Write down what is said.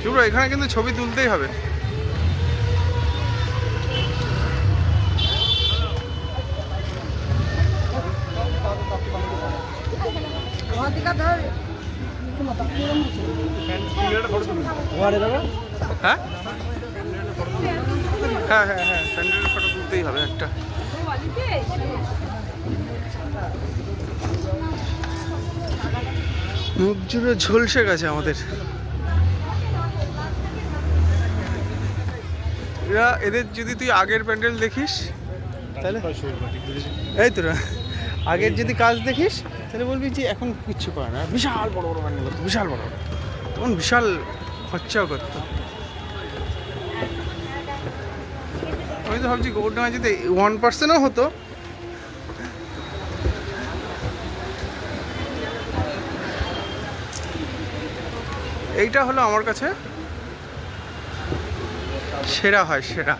চুপড়ো, এখানে কিন্তু ছবি তুলতেই হবে। হ্যাঁ হ্যাঁ হ্যাঁ হ্যাঁ, প্যান্ডেলের ফটো তুলতেই হবে একটা। মুখ জুড়ে ঝলসে গেছে আমাদের। এদের যদি তুই আগের প্যান্ডেল দেখিস তাহলে, এই তো আগের যদি কাজ দেখিস তাহলে বলবি যে এখন কিচ্ছু করে না, বিশাল বড় বড় প্যান্ডেল করতো, বিশাল বড় বড়, তখন বিশাল খরচাও করতো। আমি তো ভাবছি গৌরডাঙ্গা যদি 1%ও হতো। এইটা হলো আমার কাছে সেরা হয়, সেরা।